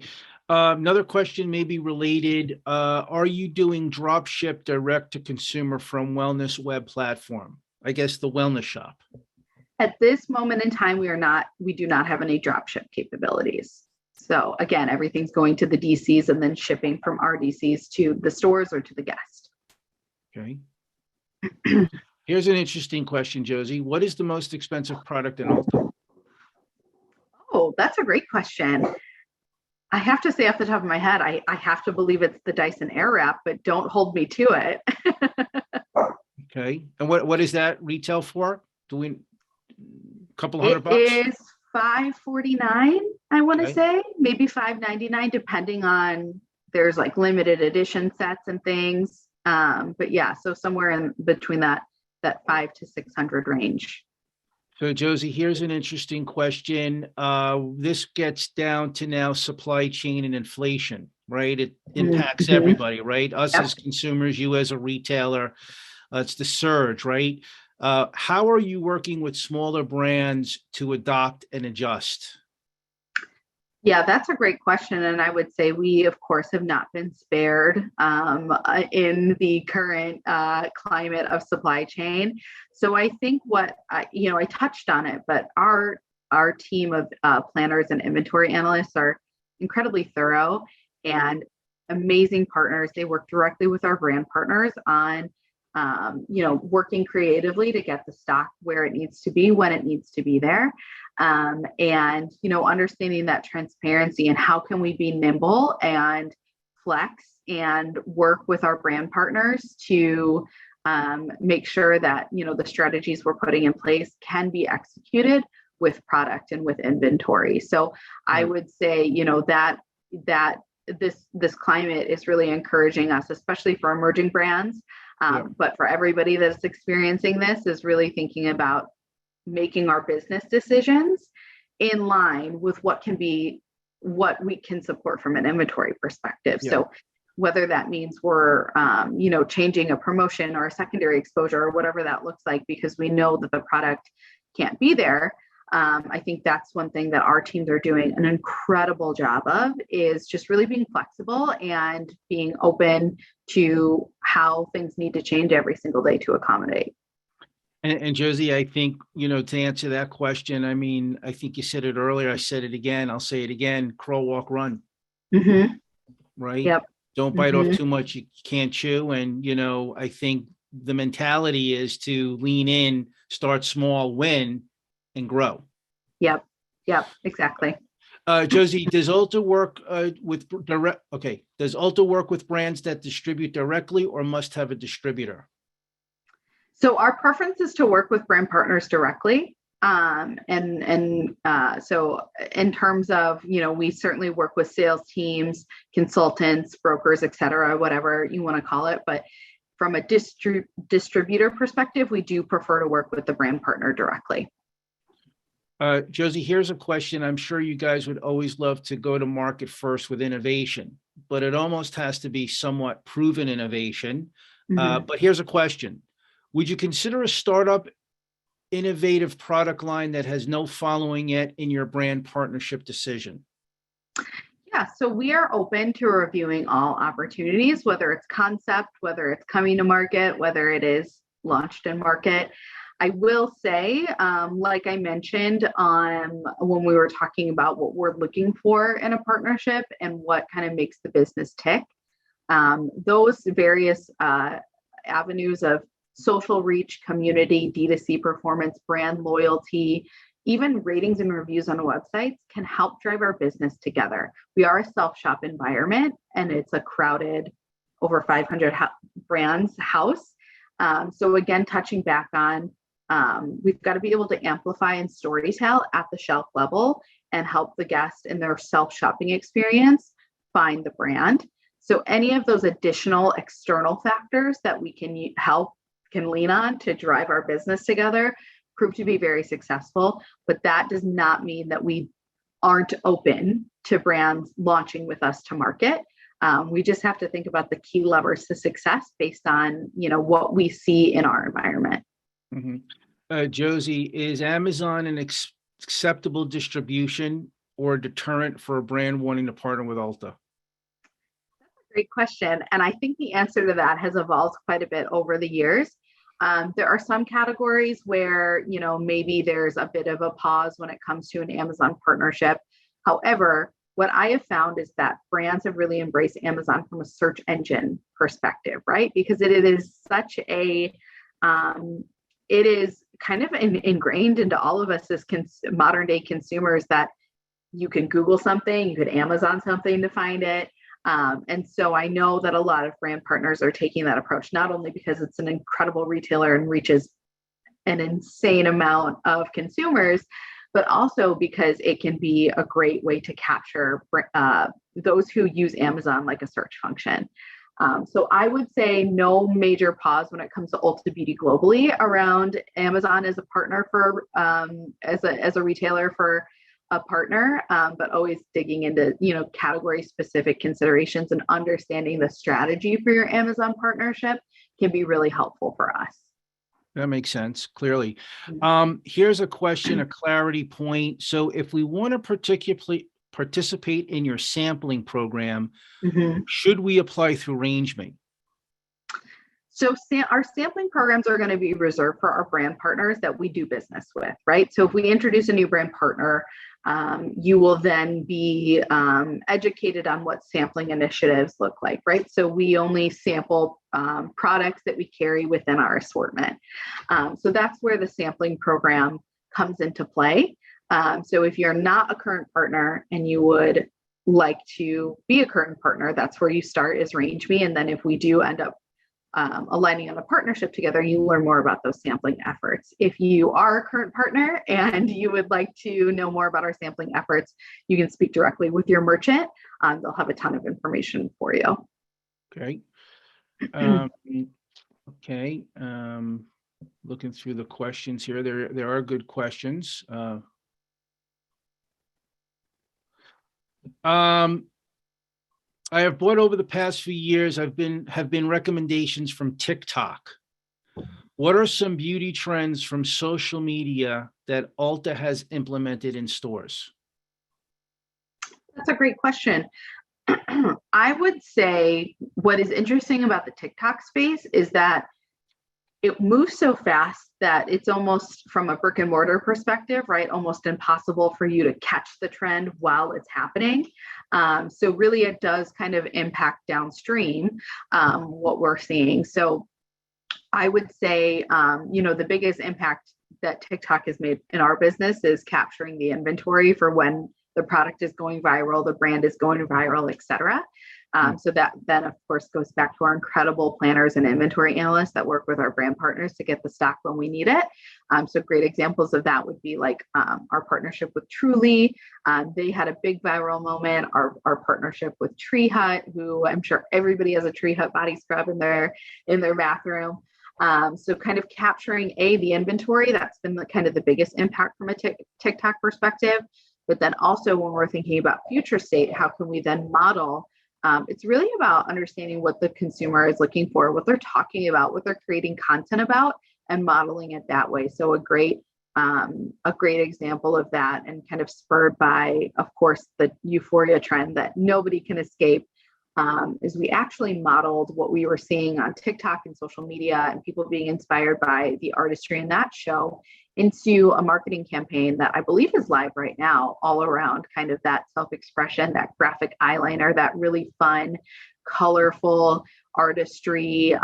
Another question may be related. Are you doing Dropship direct to consumer from Wellness Web Platform? I guess the Wellness Shop. At this moment in time, we do not have any dropship capabilities. So again, everything's going to the DCs and then shipping from our DCs to the stores or to the guest. Okay. Here's an interesting question, Josie. What is the most expensive product in Ulta? Oh, that's a great question. I have to say off the top of my head, I have to believe it's the Dyson Airwrap, but don't hold me to it. Okay. And what is that retail for? Do we couple $100 bucks? It is $5.49, I want to say, maybe $5.99, depending on, there's like limited edition sets and things. But yeah, so somewhere in between that $500 to $600 range. So Josie, here's an interesting question. This gets down to now supply chain and inflation, right? It impacts everybody, right? Us as consumers, you as a retailer. It's the surge, right? How are you working with smaller brands to adopt and adjust? Yeah, that's a great question. And I would say we, of course, have not been spared in the current climate of supply chain. So I think I touched on it, but our team of planners and inventory analysts are incredibly thorough and amazing partners. They work directly with our brand partners on working creatively to get the stock where it needs to be, when it needs to be there. And, understanding that transparency and how can we be nimble and flex and work with our brand partners to make sure that, the strategies we're putting in place can be executed with product and with inventory. So I would say, that this climate is really encouraging us, especially for emerging brands. But for everybody that's experiencing this, is really thinking about making our business decisions in line with what we can support from an inventory perspective. So whether that means we're, changing a promotion or a secondary exposure or whatever that looks like, because we know that the product can't be there. I think that's one thing that our teams are doing an incredible job of, is just really being flexible and being open to how things need to change every single day to accommodate. And Josie, I think, to answer that question, I mean, I think you said it earlier. I said it again. I'll say it again. Crawl, walk, run. Mm-hmm. Right? Yep. Don't bite off too much you can't chew. And, I think the mentality is to lean in, start small, win, and grow. Yep. Exactly. Josie, does Ulta work with direct? Okay. Does Ulta work with brands that distribute directly or must have a distributor? So our preference is to work with brand partners directly. So in terms of, we certainly work with sales teams, consultants, brokers, et cetera, whatever you want to call it. But from a distributor perspective, we do prefer to work with the brand partner directly. Josie, here's a question. I'm sure you guys would always love to go to market first with innovation, but it almost has to be somewhat proven innovation. But here's a question. Would you consider a startup innovative product line that has no following yet in your brand partnership decision? Yeah, so we are open to reviewing all opportunities, whether it's concept, whether it's coming to market, whether it is launched in market. I will say, like I mentioned when we were talking about what we're looking for in a partnership and what kind of makes the business tick, those various avenues of social reach, community, D2C performance, brand loyalty, even ratings and reviews on websites can help drive our business together. We are a self-shop environment, and it's a crowded, over 500 brands house. So again, touching back on, we've got to be able to amplify and storytell at the shelf level and help the guest in their self-shopping experience find the brand. So any of those additional external factors that we can lean on to drive our business together prove to be very successful. But that does not mean that we aren't open to brands launching with us to market. We just have to think about the key levers to success based on, what we see in our environment. Josie, is Amazon an acceptable distribution or deterrent for a brand wanting to partner with Ulta? Great question. And I think the answer to that has evolved quite a bit over the years. There are some categories where, maybe there's a bit of a pause when it comes to an Amazon partnership. However, what I have found is that brands have really embraced Amazon from a search engine perspective, right? Because it is such a, it is kind of ingrained into all of us as modern day consumers that you can Google something, you could Amazon something to find it. And so I know that a lot of brand partners are taking that approach, not only because it's an incredible retailer and reaches an insane amount of consumers, but also because it can be a great way to capture those who use Amazon like a search function. So I would say no major pause when it comes to Ulta Beauty globally around Amazon as a partner for, as a retailer for a partner, but always digging into, category specific considerations and understanding the strategy for your Amazon partnership can be really helpful for us. That makes sense, clearly. Here's a question, a clarity point. So if we want to particularly participate in your sampling program, should we apply through RangeMe? So our sampling programs are going to be reserved for our brand partners that we do business with, right? So if we introduce a new brand partner, you will then be educated on what sampling initiatives look like, right? So we only sample products that we carry within our assortment. So that's where the sampling program comes into play. So if you're not a current partner and you would like to be a current partner, that's where you start, is RangeMe. And then if we do end up aligning on a partnership together, you learn more about those sampling efforts. If you are a current partner and you would like to know more about our sampling efforts, you can speak directly with your merchant. They'll have a ton of information for you. Okay. Okay. Looking through the questions here, there are good questions. I have bought over the past few years. Have been recommendations from TikTok. What are some beauty trends from social media that Ulta has implemented in stores? That's a great question. I would say what is interesting about the TikTok space is that it moves so fast that it's almost from a brick and mortar perspective, right? Almost impossible for you to catch the trend while it's happening. So really it does kind of impact downstream what we're seeing. So I would say, the biggest impact that TikTok has made in our business is capturing the inventory for when the product is going viral, the brand is going viral, et cetera. So that then, of course, goes back to our incredible planners and inventory analysts that work with our brand partners to get the stock when we need it. So great examples of that would be like our partnership with Truly. They had a big viral moment. Our partnership with Tree Hut, who I'm sure everybody has a Tree Hut body scrub in their bathroom. So kind of capturing the inventory, that's been kind of the biggest impact from a TikTok perspective. But then also when we're thinking about future state, how can we then model? It's really about understanding what the consumer is looking for, what they're talking about, what they're creating content about, and modeling it that way. So a great example of that, and kind of spurred by, of course, the euphoria trend that nobody can escape, is we actually modeled what we were seeing on TikTok and social media and people being inspired by the artistry in that show into a marketing campaign that I believe is live right now, all around kind of that self-expression, that graphic eyeliner, that really fun, colorful artistry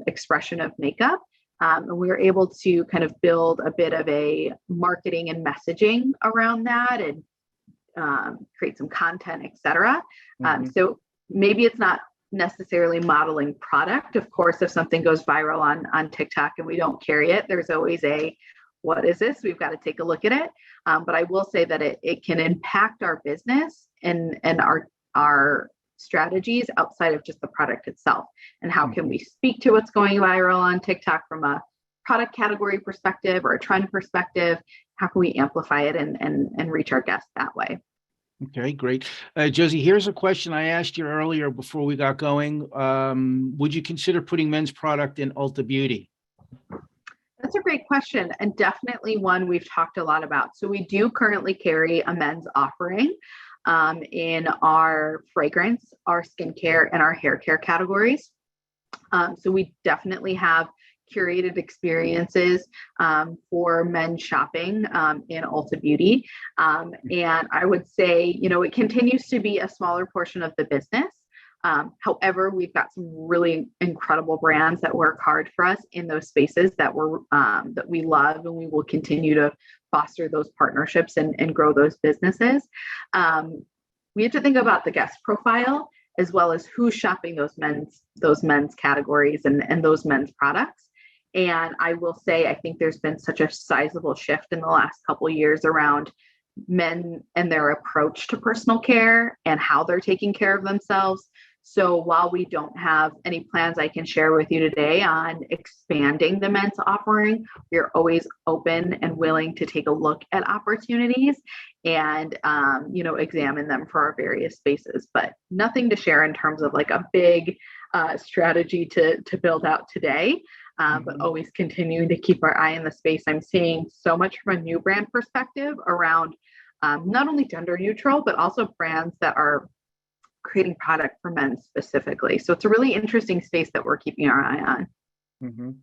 expression of makeup. And we were able to kind of build a bit of a marketing and messaging around that, and create some content, et cetera. So maybe it's not necessarily modeling product. Of course, if something goes viral on TikTok and we don't carry it, there's always what is this? We've got to take a look at it. But I will say that it can impact our business and our strategies outside of just the product itself. And how can we speak to what's going viral on TikTok from a product category perspective or a trend perspective? How can we amplify it and reach our guests that way? Okay, great. Josie, here's a question I asked you earlier before we got going. Would you consider putting men's product in Ulta Beauty? That's a great question, and definitely one we've talked a lot about. So we do currently carry a men's offering in our fragrance, our skincare, and our hair care categories. So we definitely have curated experiences for men shopping in Ulta Beauty. And I would say, it continues to be a smaller portion of the business. However, we've got some really incredible brands that work hard for us in those spaces that we love, and we will continue to foster those partnerships and grow those businesses. We have to think about the guest profile as well as who's shopping those men's categories and those men's products. And I will say, I think there's been such a sizable shift in the last couple of years around men and their approach to personal care and how they're taking care of themselves. So while we don't have any plans I can share with you today on expanding the men's offering, we're always open and willing to take a look at opportunities and, examine them for our various spaces, but nothing to share in terms of like a big strategy to build out today, but always continuing to keep our eye in the space. I'm seeing so much from a new brand perspective around not only gender neutral, but also brands that are creating product for men specifically. So it's a really interesting space that we're keeping our eye on.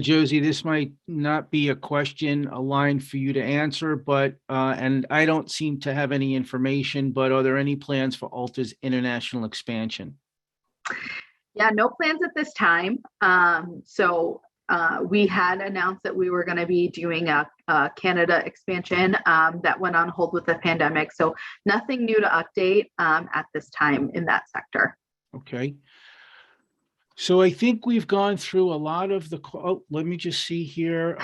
Josie, this might not be a question aligned for you to answer, but and I don't seem to have any information, but are there any plans for Ulta's international expansion? Yeah, no plans at this time. We had announced that we were going to be doing a Canada expansion that went on hold with the pandemic. So nothing new to update at this time in that sector. Okay. So I think we've gone through a lot of let me just see here.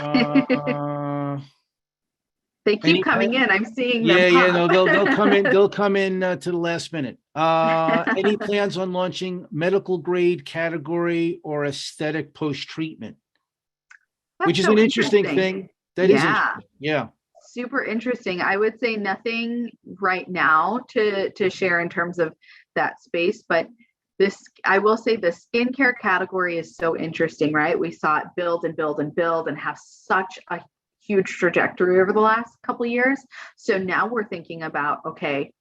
They keep coming in. I'm seeing them. Yeah, no, they'll come in. They'll come in to the last minute. Any plans on launching medical grade category or aesthetic post treatment? Which is an interesting thing. That is interesting. Yeah. Super interesting. I would say nothing right now to share in terms of that space. But this, I will say the skincare category is so interesting, right? We saw it build and build and build and have such a huge trajectory over the last couple of years. So now we're thinking about, okay,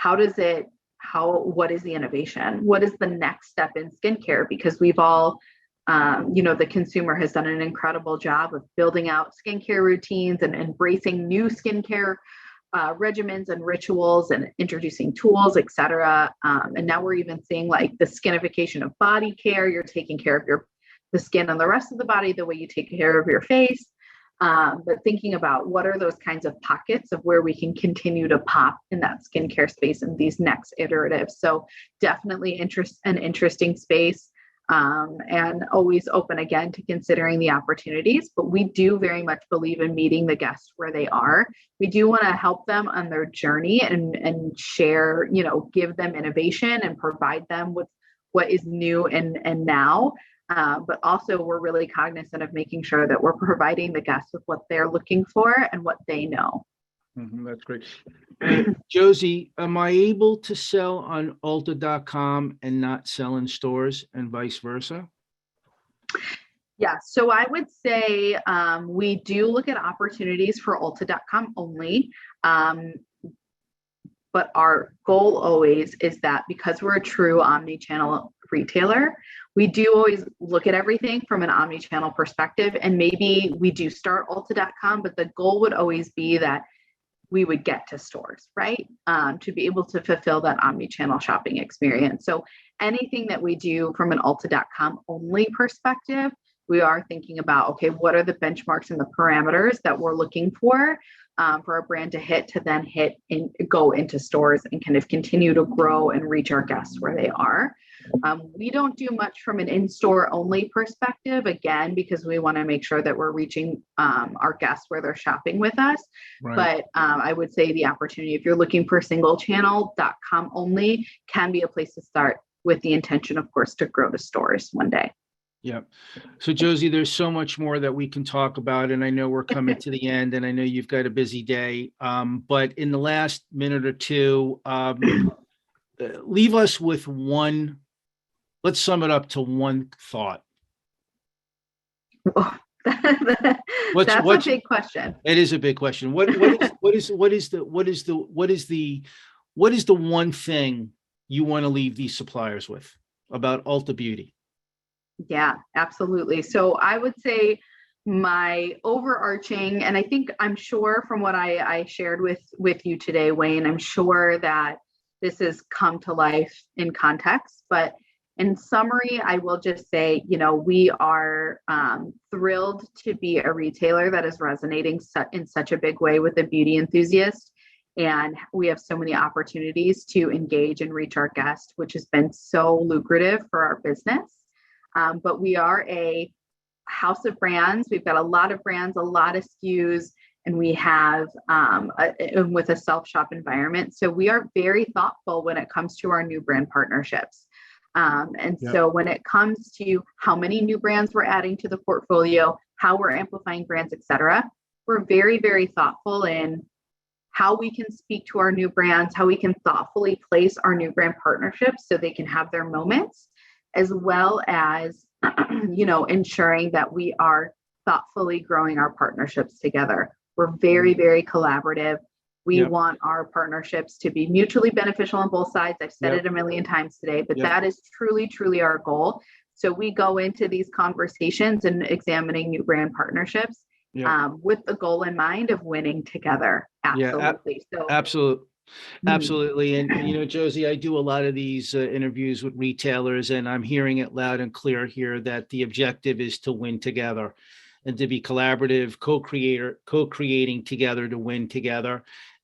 what is the innovation? What is the next step in skincare? Because we've all, the consumer has done an incredible job of building out skincare routines and embracing new skincare regimens and rituals and introducing tools, et cetera. And now we're even seeing like the skinification of body care. You're taking care of the skin on the rest of the body the way you take care of your face. But thinking about what are those kinds of pockets of where we can continue to pop in that skincare space in these next iteratives. So definitely an interesting space. And always open again to considering the opportunities, but we do very much believe in meeting the guests where they are. We do want to help them on their journey and share, give them innovation and provide them with what is new and now. But also we're really cognizant of making sure that we're providing the guests with what they're looking for and what they know. That's great. Josie, am I able to sell on Ulta.com and not sell in stores and vice versa? Yeah, so I would say we do look at opportunities for Ulta.com only. But our goal always is that because we're a true omni-channel retailer, we do always look at everything from an omni-channel perspective. And maybe we do start Ulta.com, but the goal would always be that we would get to stores, right? To be able to fulfill that omni-channel shopping experience. So anything that we do from an Ulta.com only perspective, we are thinking about, okay, what are the benchmarks and the parameters that we're looking for a brand to hit to then hit and go into stores and kind of continue to grow and reach our guests where they are. We don't do much from an in-store only perspective, again, because we want to make sure that we're reaching our guests where they're shopping with us. Right. But I would say the opportunity, if you're looking for single channel.com only, can be a place to start with the intention, of course, to grow to stores one day. Yeah. So Josie, there's so much more that we can talk about, and I know we're coming to the end, and I know you've got a busy day. But in the last minute or two, leave us with one. Let's sum it up to one thought. Oh, that's a big question. It is a big question. What is the one thing you want to leave these suppliers with about Ulta Beauty? Yeah, absolutely. So I would say my overarching, and I'm sure from what I shared with you today, Wayne, I'm sure that this has come to life in context, but in summary, I will just say, we are thrilled to be a retailer that is resonating in such a big way with the beauty enthusiast. And we have so many opportunities to engage and reach our guests, which has been so lucrative for our business. But we are a house of brands. We've got a lot of brands, a lot of SKUs, and we have with a self-shop environment. So we are very thoughtful when it comes to our new brand partnerships. So when it comes to how many new brands we're adding to the portfolio, how we're amplifying brands, et cetera, we're very, very thoughtful in how we can speak to our new brands, how we can thoughtfully place our new brand partnerships so they can have their moments, as well as, ensuring that we are thoughtfully growing our partnerships together. We're very, very collaborative. We want our partnerships to be mutually beneficial on both sides. I've said it a million times today, but that is truly, truly our goal. So we go into these conversations and examining new brand partnerships with the goal in mind of winning together. Absolutely. Absolutely. And, Josie, I do a lot of these interviews with retailers, and I'm hearing it loud and clear here that the objective is to win together and to be collaborative, co-creating together to win together.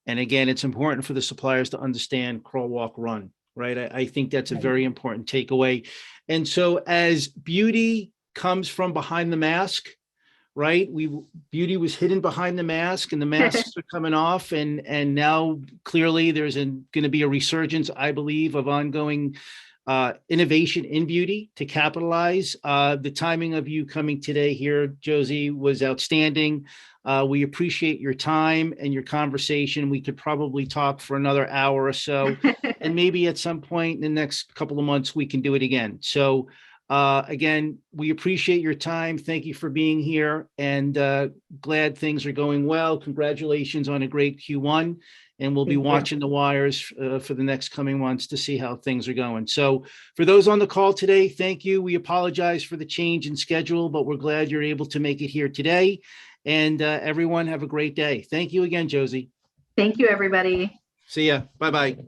And again, it's important for the suppliers to understand crawl, walk, run, right? I think that's a very important takeaway. And so as beauty comes from behind the mask, right? Beauty was hidden behind the mask, and the masks are coming off, and now clearly there's going to be a resurgence, I believe, of ongoing innovation in beauty to capitalize. The timing of you coming today here, Josie, was outstanding. We appreciate your time and your conversation. We could probably talk for another hour or so, and maybe at some point in the next couple of months, we can do it again. So again, we appreciate your time. Thank you for being here, and glad things are going well. Congratulations on a great Q1. And we'll be Thank you. watching the wires for the next coming months to see how things are going. So for those on the call today, thank you. We apologize for the change in schedule, but we're glad you're able to make it here today. And everyone have a great day. Thank you again, Josie. Thank you, everybody. See ya. Bye-bye.